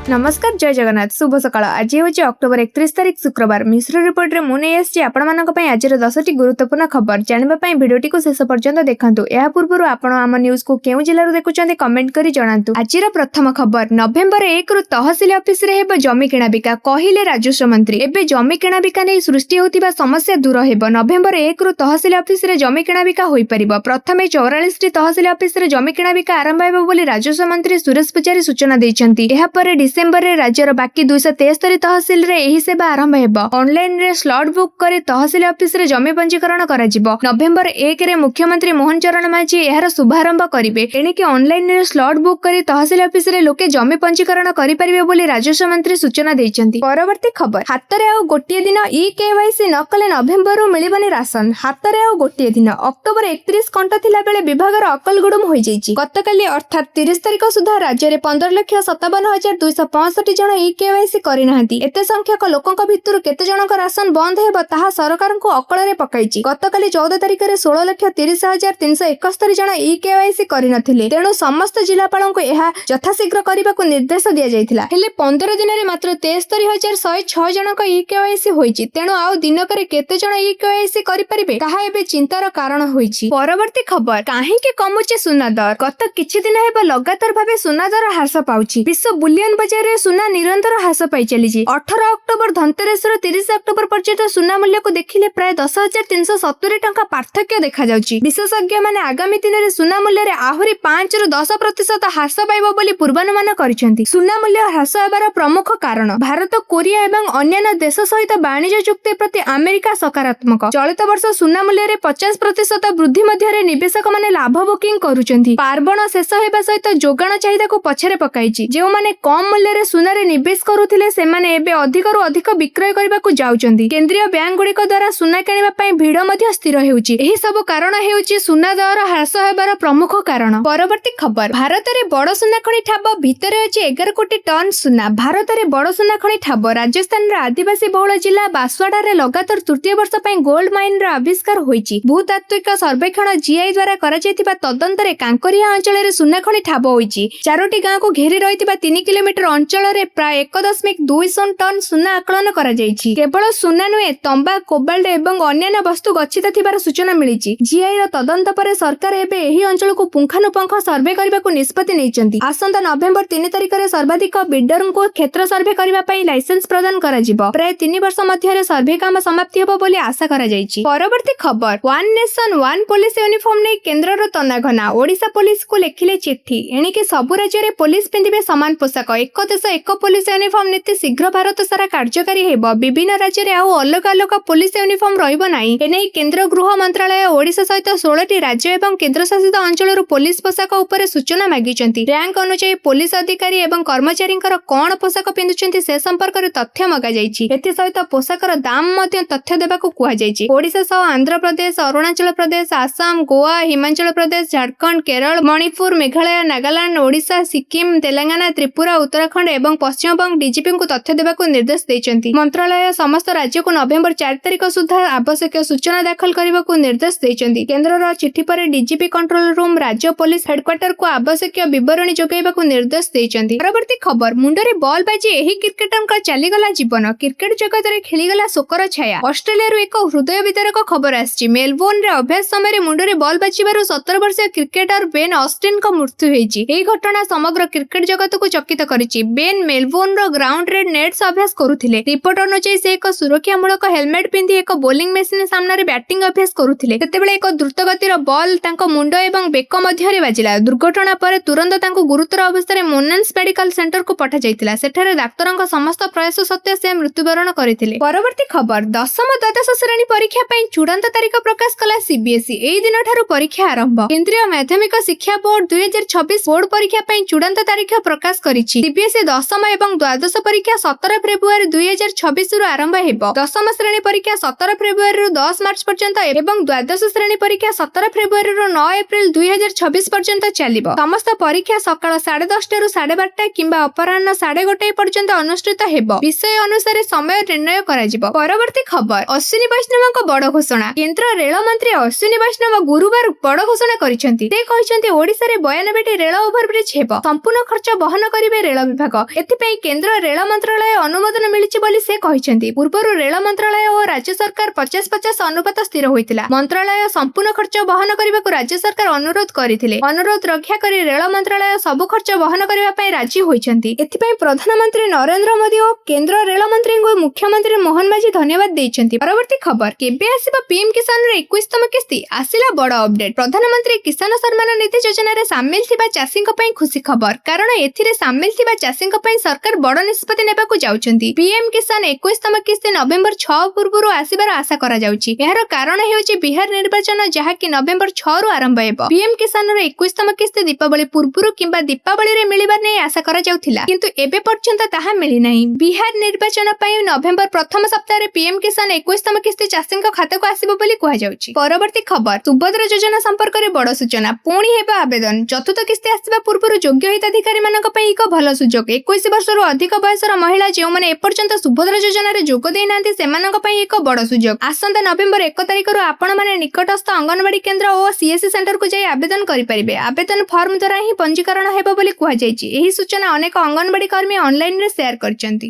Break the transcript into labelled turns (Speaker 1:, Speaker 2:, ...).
Speaker 1: नमस्कार जय जगन्नाथ शुभ सकाळ। आज हूँ अक्टोबर 31 तारिख शुक्रवार। मिश्र रिपोर्ट रे मुझे आसी आज 10टी गुरुत्वपूर्ण खबर जानापी भिडियोटी को शेष पर्यंत देखु। या पूर्व आम न्यूज को केउ जिलूर देखुं कमेंट कर जनातु। आज प्रथम खबर नवेम्बर 1 रु तहसिल ऑफिस रे हेब जमी किणाबिका कहिले राजस्व मंत्री। एबे जमी किणाबिका नहीं सृष्टि होतिबा समस्या दूर हेब। नवेम्बर 1 रु तहसिल ऑफिस रे जमी किणाबिका होई परिबो। प्रथमे 44 टी तहसिल ऑफिस रे जमी किणाबिका आरंभ हेबो बोली राजस्व मंत्री सुरेश पुजारी सूचना दैछन्ती। एहा परे डिसेम्बर रे राज्यर बाकी 273 तहसिल रे एही सेवा आरंभ हेबो। ऑनलाइन रे स्लॉट बुक करे तहसिल ऑफिस रे जमी पंजीकरण करा जिवो। नवेम्बर 1 रे मुख्यमंत्री मोहन चरण माझी एहार शुभारंभ करिवे। एणिके ऑनलाइन रे स्लॉट बुक करे तहसिल ऑफिस रे लोके जमी पंजीकरण करि परिबे बोली राजस्व मंत्री सूचना दैछन्ती। परवर्ती खबर हातरे आ गोटिए दिन ई-केवाईसी न कले नवेम्बर रु मिलिबनी राशन। हातरे आ गोटिए दिन अक्टोबर 31 घंटा थिला बेले विभागर अकलगुडुम होई जाईची। गतकाली अर्थात 30 तारिख सुधा राज्य रे 15,57,265 जन ई-केवाईसी करि नाहंती। एते संख्यक लोकंक भितरु केते जनक राशन बंद हेबो ताहा सरकार को अकल रे पकाइची। गतकाली 14 तारिख रे 16,30,371 जन ई-केवाईसी करि नथिले। तेणु समस्त जिलापालक को एहा यथाशीघ्र करबाकू निर्देश दिया जायतिला। हेले 15 दिन रे मात्र 73,106 जनक ई-केवाईसी होईची। तेणु आउ दिनकरे केते जन ई-केवाईसी करि परिबे ताहा एबे चिंतार कारण होईची। परवर्ती खबर काहेकि कमुचे सुना दर। गत किछि दिन हेबा लगातार भाबे सुना दर ह्रास पाउची। विश्व बुलियन बाजार रे सुना निरंतर ह्रास पाई चलीची। 18 अक्टोबर धनतेरस रो 30 अक्टोबर पर्यंत सुना मूल्य को देखिले प्राय 10,370 टंका पार्थक्य देखा जाउची। विशेषज्ञ माने आगामी दिन रे सुना मूल्य रे आहुरी 5 रु 10% ह्रास पाइबो बोली पूर्वानुमान करिसेंती। सुना मूल्य ह्रास हेबार प्रमुख कारण भारत कोरिया एवं अन्य देश सहित वाणिज्य चुक्ति प्रति अमेरिका सकारात्मक। चलित वर्ष सुना मूल्य रे 50% वृद्धि मध्य रे निवेशक माने लाभ बुकिंग करूचंती। पार्वण शेष हेबा सहित जोगाण चाहिदा को पछरे पकाइची। जे माने कम मूल्य रे सुना रे निवेश करूथिले से माने एबे अधिक रु अधिक विक्रय करबा को जाउचंती। केंद्रीय बैंक गुड़िक द्वारा सुना किनिबा पई भीड़ मध्य स्थिर हेउची। एही सब कारण हेउची सुना दर ह्रास हेबार प्रमुख कारण। परवर्ती खबर भारत रे बड़ सुना खणी ठाब भितरे अछि 11 कोटी टन सुना। भारत रे बड़ सुना खणी ठाब राजस्थान रे आदिवासी बहुल जिला बांसवाड़ा रे लगातार तृतीय वर्ष पई गोल्ड माइन रो आविष्कार होईची। भूतात्विक सर्वेक्षण जीआई द्वारा करा जायतिबा तदंत रे कांकरिया अंचल रे सुना खणी ठाब होईची। 4टी गां को घेरी रहितिबा 3 किलोमीटर अंचल रे प्राय 1.2 टन सुना आकलन करा जायछि। केवल सुना नुहे तंबा कोबाल्ट एवं अन्य वस्तु गच्छित थिबार सूचना मिलिछि। जीआई रो तदंत परे सरकार एबे एही अंचल को पुंखानुपुंख सर्वे करबा को निष्पत्ति नेइछन्ति। आसंता नवेम्बर 3 तारिख रे सर्वाधिक बिल्डर को क्षेत्र सर्वे करबा पई लाइसेंस प्रदान करा जिवो। प्राय 3 वर्ष मध्य रे सर्वे काम समाप्ति हेबो बोली आशा करा जायछि। परवर्ती खबर one nation one police uniform नै केंद्र रो तनाघना। ओडिसा पुलिस को लेखिले चिट्ठी। एणिके सबु राज्य रे पुलिस पिंदिबे समान पोशाक। एक देश एक पुलिस यूनिफॉर्म नीति शीघ्र भारत सारा कार्यकारी हेबो। विभिन्न राज्य रे आउ अलग अलग पुलिस यूनिफॉर्म रहिबो नाही। एनै केंद्र गृह मंत्रालय ओडिसा सहित 16टी राज्य एवं केंद्र शासित अंचल रो पुलिस पोशाक उपरे सूचना मागिचंती। रैंक अनुसार पुलिस अधिकारी एवं कर्मचारींकर कोन पोशाक पिंदुचंती से संपर्क रे तथ्य मगा जायछि। एथि सहित पोशाकर दाम मध्ये तथ्य देबाकू कुहा जायछि। ओडिसा सह आंध्र प्रदेश अरुणाचल प्रदेश आसाम गोवा हिमाचल प्रदेश झारखंड केरल मणिपुर मेघालय नागालैंड ओडिशा सिक्किम तेलंगाना त्रिपुरा उत्तराखंड एवं पश्चिम बंग डीजीपी को तथ्य देबाकू निर्देश दैछन्ती। मंत्रालय समस्त राज्य को नवेम्बर 4 तारिख सुधा आवश्यक सूचना दाखल करबाकू निर्देश दैछन्ती। केंद्रर चिट्ठी पर डीजीपी कंट्रोल रूम राज्य पुलिस हेडक्वार्टर को आवश्यक विवरणी जोगाइबाकू निर्देश दैछन्ती। परवर्ती खबर मुंडरे बॉल बाजी एही क्रिकेटरका चलीगला जीवन। क्रिकेट जगत रे खेलीगला शोकर छाया। ऑस्ट्रेलिया रो एक हृदय विदारक खबर आछि। मेलबोर्न रे अभ्यास समय रे मुंडरे बॉल बाजिबारु 17 वर्षीय क्रिकेटर बेन ऑस्टिन को मृत्यु होईची। एही घटना समग्र क्रिकेट जगत को चकित करिछि। बेन मेलबोर्न रो ग्राउंड रे नेट्स अभ्यास करुथिले। रिपोर्ट अनुसार से एक सुरक्षामूलक हेलमेट पिंधि एक बोलिंग मशीन सामने रे बैटिंग अभ्यास करुथिले। तेतेबेले एक द्रुत गतिर बॉल तांको मुंड एवं बेक मध्य रे बाजिला। दुर्घटना पर तुरंत तांको गुरुतर अवस्था रे मोनेन्स मेडिकल सेंटर को पठा जायतिला। सेठारे डाक्टरक समस्त प्रयास सत्वे से मृत्युवरण करिथिले। परवर्ती खबर दशम द्वादश श्रेणी परीक्षा पई चूड़ांत तारीख प्रकाश कला सीबीएसई। एही दिन ठारू परीक्षा आरंभ। केंद्रीय माध्यमिक शिक्षा बोर्ड 2026 बोर्ड परीक्षा पई चूड़ांत तारीख प्रकाश करिछि। सीबीएसई दशम एवं द्वादश परीक्षा 17 फेब्रुआरी 2026 रु आरंभ हेबो। दशम श्रेणी परीक्षा 17 फेब्रुआरी रु 10 मार्च पर्यंत एवं द्वादश श्रेणी परीक्षा 17 फेब्रुआरी रु 9 एप्रिल 2026 पर्यंत चलिबो। समस्त परीक्षा सकाळ 10:30 रु 12:30 किंबा अपराह्न 1:30 पर्यंत अनुष्ठित हेबो। विषय अनुसार समय निर्णय करा जिवो। परवर्ती खबर अश्विनी वैष्णवଙ୍କ बड़ घोषणा। केंद्र रेल मंत्री अश्विनी वैष्णव गुरुवार बड़ घोषणा करिसेंती। ते कहिसेंती ओडिसा रे 92टी रेल ओभरब्रिज हेबो। संपूर्ण खर्च बहन करिवे रेल ବିଭାଗ। ଏଥିପାଇଁ କେନ୍ଦ୍ର ରେଳ ମନ୍ତ୍ରଣାଳୟ ଅନୁମୋଦନ ମିଳିଛି ବୋଲି ସେ କହିଛନ୍ତି। ପୂର୍ବରୁ ରେଳ ମନ୍ତ୍ରଣାଳୟ ଓ ରାଜ୍ୟ ସରକାର 50-50 ଅନୁପାତ ସ୍ଥିର ହୋଇଥିଲା। ମନ୍ତ୍ରଣାଳୟ ସମ୍ପୂର୍ଣ୍ଣ ଖର୍ଚ୍ଚ ବହନ କରିବାକୁ ରାଜ୍ୟ ସରକାର ଅନୁରୋଧ କରିଥିଲେ। ଅନୁରୋଧ ରକ୍ଷା କରି ରେଳ ମନ୍ତ୍ରଣାଳୟ ସବୁ ଖର୍ଚ୍ଚ ବହନ କରିବା ପାଇଁ ରାଜି ହୋଇଛନ୍ତି। ଏଥିପାଇଁ ପ୍ରଧାନମନ୍ତ୍ରୀ ନରେନ୍ଦ୍ର ମୋଦି ଓ କେନ୍ଦ୍ର ରେଳ ମନ୍ତ୍ରୀଙ୍କୁ ମୁଖ୍ୟମନ୍ତ୍ରୀ ମୋହନ ମାଝୀ ଧନ୍ୟବାଦ ଦେଇଛନ୍ତି। ପରବର୍ତ୍ତୀ ଖବର, କେବେ ଆସିବ ପିଏମ୍ କିଷାନର 21ତମ କିସ୍ତି? ଆସିଲା ବଡ଼ ଅପଡେଟ୍। ପ୍ରଧାନମନ୍ତ୍ରୀ କିଷାନ ସମ୍ମାନ ନିଧି ଯୋଜନାରେ ସାମିଲ ଥିବା ଚାଷୀଙ୍କ ପାଇଁ ଖୁସି ଖବର, କାରଣ ଏଥିରେ ସାମିଲ ଥିବା ଚାଷୀଙ୍କ ପାଇଁ ସରକାର ବଡ଼ ନିଷ୍ପତ୍ତି ନେବାକୁ ଯାଉଛନ୍ତି। ପିଏମ୍ କିଷାନ 21ତମ କିସ୍ତି ନଭେମ୍ବର 6 ପୂର୍ବରୁ ଆସିବାର ଆଶା କରାଯାଉଛି। ଏହାର କାରଣ ହେଉଛି ବିହାର ନିର୍ବାଚନ, ଯାହାକି ନଭେମ୍ବର 6ରୁ ଆରମ୍ଭ ହେବ। ପିଏମ୍ କିଷାନର 21ତମ କିସ୍ତି ଦୀପାବଳି ପୂର୍ବରୁ କିମ୍ବା ଦୀପାବଳିରେ ମିଳିବା ନେଇ ଆଶା କରାଯାଉଥିଲା, କିନ୍ତୁ ଏବେ ପର୍ଯ୍ୟନ୍ତ ତାହା ମିଳିନାହିଁ। ବିହାର ନିର୍ବାଚନ ପାଇଁ ନଭେମ୍ବର ପ୍ରଥମ ସପ୍ତାହରେ ପିଏମ୍ କିଷାନ 21ତମ କିସ୍ତି ଚାଷୀଙ୍କ ଖାତାକୁ ଆସିବ ବୋଲି କୁହାଯାଉଛି। ପରବର୍ତ୍ତୀ ଖବର, ସୁଭଦ୍ରା ଯୋଜନା ସମ୍ପର୍କରେ ବଡ଼ ସୂଚନା। ପୁଣି ହେବ ଆବେଦନ। ଚତୁର୍ଥ କିସ୍ତି ଆସିବା ପୂର୍ବରୁ ଯୋଗ୍ୟ ହିତାଧିକାରୀମାନଙ୍କ ପାଇଁ ଏକ ଭଲ ସୁଯୋଗ। 21 ବର୍ଷରୁ ଅଧିକ ବୟସର ମହିଳା ଯେଉଁମାନେ ଏପର୍ଯ୍ୟନ୍ତ ସୁଭଦ୍ରା ଯୋଜନାରେ ଯୋଗ ଦେଇନାହାନ୍ତି, ସେମାନଙ୍କ ପାଇଁ ଏକ ବଡ଼ ସୁଯୋଗ। ଆସନ୍ତା ନଭେମ୍ବର 1 ତାରିଖରୁ ଆପଣମାନେ ନିକଟସ୍ଥ ଅଙ୍ଗନବାଡି କେନ୍ଦ୍ର ଓ ସିଏସ୍ସି ସେଣ୍ଟରକୁ ଯାଇ ଆବେଦନ କରିପାରିବେ। ଆବେଦନ ଫର୍ମ ଦ୍ୱାରା ହିଁ ପଞ୍ଜୀକରଣ ହେବ ବୋଲି କୁହାଯାଇଛି। ଏହି ସୂଚନା ଅନେକ ଅଙ୍ଗନବାଡି କର୍ମୀ ଅନଲାଇନରେ ସେୟାର କରିଛନ୍ତି।